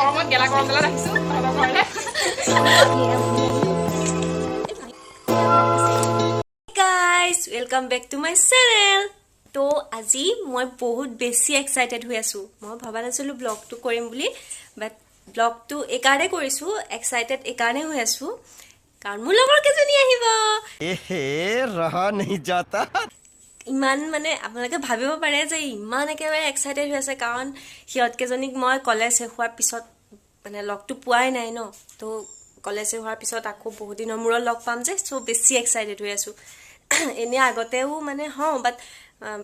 গৰমত গেলা গৰম গেলা ৰাখিছো তহঁতৰ ঘৰলে guys welcome back to my channel তো আজি মই বহুত বেছি এক্সাইটেড হৈ আছো মই ভাবা নাছিলো ব্লগ টু কৰিম বুলি বাট ব্লগ টু একাৰে কৰিছো এক্সাইটেড একাৰণে হৈ আছো কাৰণ মোৰ লগৰ কেজনী আহিব এহে ৰহা नहीं जाता ইমান মানে আপোনালোকে ভাবিব পাৰে যে ইমান একেবাৰে এক্সাইটেড হৈ আছে কাৰণ হিয়ত কেজনীক মই কলেজ হোৱাৰ পিছত মানে লগটো পোৱাই নাই ন তো কলেজ হোৱাৰ পিছত আকৌ বহুত দিনৰ মূৰত লগ পাম যে সো বেছি এক্সাইটেড হৈ আছো এনে আগতেও মানে হওঁ বাট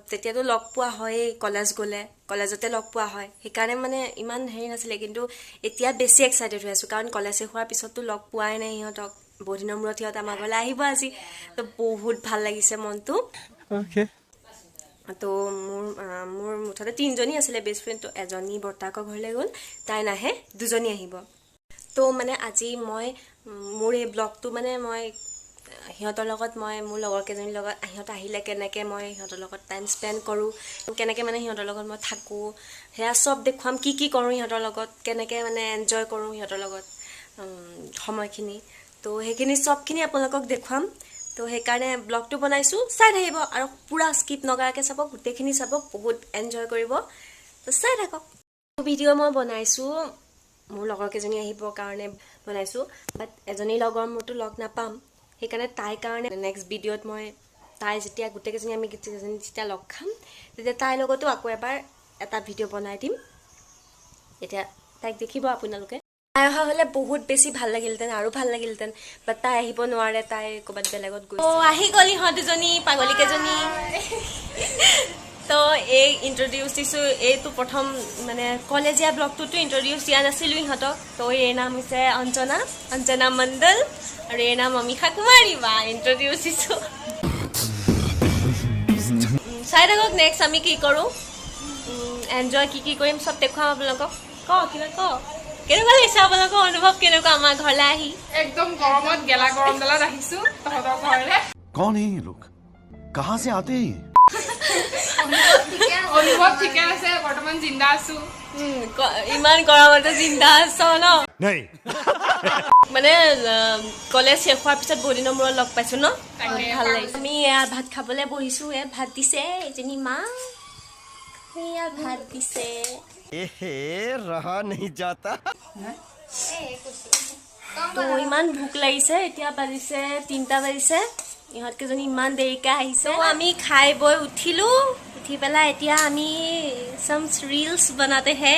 তেতিয়াতো লগ পোৱা হয় কলেজ গলে কলেজতে লগ পোৱা হয় সেইকাৰণে মানে ইমান হেৰি নাছিলে কিন্তু এতিয়া বেছি এক্সাইটেড হৈ আছো কাৰণ কলেজ হোৱাৰ পিছততো লগ পোৱাই নাই ইহঁতক বহুত দিনৰ মূৰত ইহঁত আমাৰ ঘৰলৈ আহিব আজি তো বহুত ভাল লাগিছে মনটো ओके তো মোৰ মুঠতে তিনজনী আছিলে বেষ্ট ফ্ৰেণ্ড তো এজনী বৰ্তাকৰ ঘৰলৈ গ'ল তাই নাহে দুজনী আহিব তো মানে আজি মই মোৰ এই ব্লগটো মানে মই হিহঁতৰ লগত মই মোৰ লগৰ কেজনীৰ লগত হিহঁত আহিলে কেনেকৈ মই হিহঁতৰ লগত টাইম স্পেণ্ড কৰোঁ কেনেকৈ মানে হিহঁতৰ লগত মই থাকোঁ সেয়া চব দেখুৱাম কি কি কৰোঁ হিহঁতৰ লগত কেনেকৈ মানে এনজয় কৰোঁ হিহঁতৰ লগত সময়খিনি তো সেইখিনি চবখিনি আপোনালোকক দেখুৱাম তো সেইকাৰণে ব্লগটো বনাইছোঁ চাই থাকিব আৰু পুৰা স্কিপ নকৰাকৈ চাব গোটেইখিনি চাব বহুত এনজয় কৰিব তো চাই থাকক ভিডিঅ' মই বনাইছোঁ মোৰ লগৰ কেইজনী আহিবৰ কাৰণে বনাইছোঁ বাট এজনী লগৰ মোৰতো লগ নাপাম সেইকাৰণে তাইৰ কাৰণে নেক্সট ভিডিঅ'ত মই তাই যেতিয়া গোটেইকেইজনী আমি গোটেইকেইজনী যেতিয়া লগ খাম তেতিয়া তাইৰ লগতো আকৌ এবাৰ এটা ভিডিঅ' বনাই দিম এতিয়া তাইক দেখিব আপোনালোকে তাই অহা হ'লে বহুত বেছি ভাল লাগিলহেঁতেন আৰু ভাল লাগিলহেঁতেন বাট তাই আহিব নোৱাৰে তাই ক'ৰবাত বেলেগত গৈছে অ' আহি গ'ল ইহঁত দুজনী পাগলীকেইজনী তো এই ইন্ট্ৰডিউচ দিছোঁ এইটো প্ৰথম মানে কলেজীয়া ব্লগটোতো ইন্ট্ৰডিউচ দিয়া নাছিলোঁ ইহঁতক তো এই নাম হৈছে অঞ্জনা মণ্ডল আৰু এই নাম অমিষা কুমাৰী বা ইন্ট্ৰডিউচ দিছোঁ চাই থাকক নেক্সট আমি কি কৰোঁ এনজয় কি কৰিম চব দেখুৱাম আপোনালোকক কিবা কেনেকুৱা লাগিছে আপোনালোকৰ অনুভৱ কেনেকুৱা আমাৰ ঘৰলৈ আহি একদম গৰমত গেলা গৰম গেলা ৰাখিছো তহঁতৰ ঘৰলে कौन है ये लोग कहाँ से आते हैं অনুভৱ ঠিকে আছে বৰ্তমান জিন্দা আছো ইমান গৰমতে জিন্দা আছ ন नहीं মানে কলেজ শেষ হোৱাৰ পিছত বহুত দিনৰ মূৰত লগ পাইছো ন ভাল লাগিছে আমি এয়া ভাত খাবলৈ বহিছো এয়া ভাত দিছে এজনী মা এয়া ভাত দিছে एहे रहा नहीं जाता তো ইমান ভোক লাগিছে এতিয়া বাজিছে 3টা বাজিছে ইহঁত কেইজনী ইমান দেৰিকৈ আহিছে আমি খাই বৈ উঠিলো উঠি পেলাই এতিয়া আমি সাম ৰিলছ বনাতে হে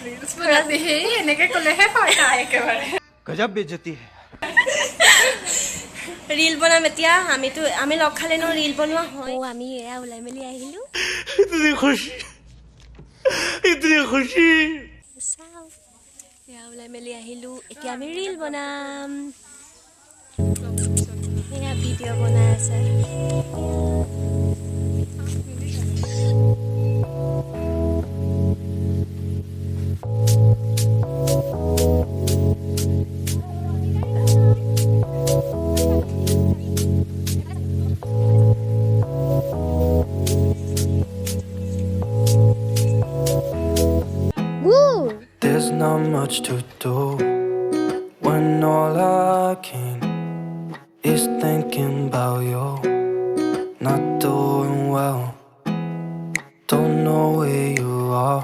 ৰিলছ বনাতে হে এনেকে ক'লেহে হয় একেবাৰে गजब बेइज्जती है ৰিল বনাম এতিয়া আমি লগ খালে ন ৰিল বনোৱা হয় আমি এয়া ওলাই মেলি আহিলো इतनी खुशी চাও এয়া ওলাই মেলি আহিলো এতিয়া আমি ৰিল বনাম এয়া ভিডিঅ' বনাই আছে There's not much to do when all I can is thinking about you. Not doing well, don't know where you are,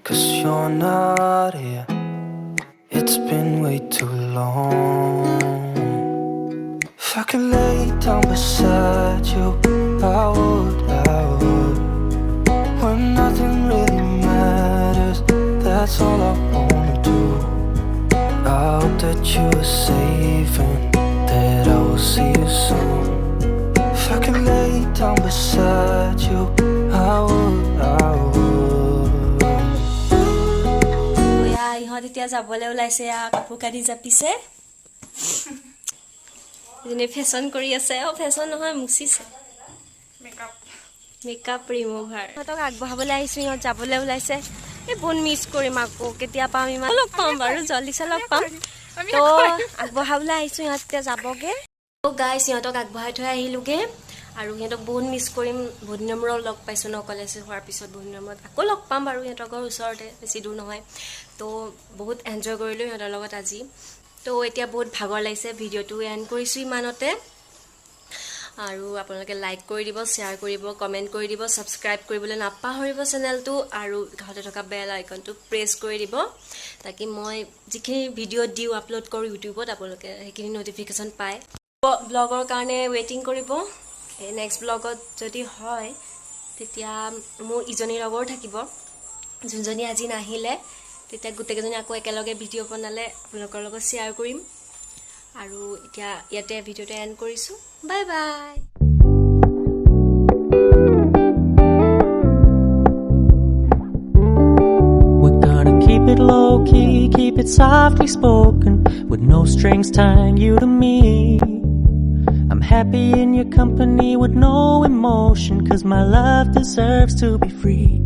'cause you're not here. It's been way too long. If I could lay down beside you, I would. When nothing really matters, that's all I wanna do. I hope that you are safe and that I will see you soon. If I could lay down beside you, I would. ইহঁত এতিয়া যাবলৈ ওলাইছে কাপোৰ কানি জাপিছে যেনে fashion কৰি আছে fashion নহয় মুচিছে মেকআপ ৰিমুভাৰ ইহঁতক আগবঢ়াবলৈ আহিছো ইহঁত যাবলৈ ওলাইছে এই বহুত মিছ কৰিম আকৌ কেতিয়া পাম ইমান লগ পাম বাৰু জল্দিছে লগ পাম তো আগবঢ়াবলৈ আহিছো ইহঁত এতিয়া যাবগে তো গাইছ ইহঁতক আগবঢ়াই থৈ আহিলোগে আৰু সিহঁতক বহুত মিছ কৰিম বহুত দিনৰ মূৰত লগ পাইছোঁ ন কলেজ হোৱাৰ পিছত বহুত দিনৰ মূৰত আকৌ লগ পাম বাৰু সিহঁতৰ ঘৰ ওচৰতে বেছি দূৰ নহয় তো বহুত এনজয় কৰিলোঁ সিহঁতৰ লগত আজি তো এতিয়া বহুত ভাগৰ লাগিছে ভিডিঅ'টো এণ্ড কৰিছোঁ ইমানতে আৰু আপোনালোকে লাইক কৰি দিব শ্বেয়াৰ কৰিব কমেণ্ট কৰি দিব ছাবস্ক্ৰাইব কৰিবলৈ নাপাহৰিব চেনেলটো আৰু কাষতে থকা বেল আইকনটো প্ৰেছ কৰি দিব তাকি মই যিখিনি ভিডিঅ' দিওঁ আপলোড কৰোঁ ইউটিউবত আপোনালোকে সেইখিনি ন'টিফিকেশ্যন পায় ব্লগৰ কাৰণে ৱেইটিং কৰিব নেক্সট ব্লগত যদি হয় তেতিয়া মোৰ ইজনী লগৰ থাকিব যোনজনী আজি নাহিলে তেতিয়া গোটেইকেইজনী আকৌ একেলগে ভিডিঅ' বনালে আপোনালোকৰ লগত শ্বেয়াৰ কৰিম আৰু এতিয়া ইয়াতে ভিডিঅ'টো এণ্ড কৰিছোঁ bye bye Keep it low key, keep it softly spoken, with no strings tying you to me. I'm happy in your company with no emotion, 'cause my love deserves to be free.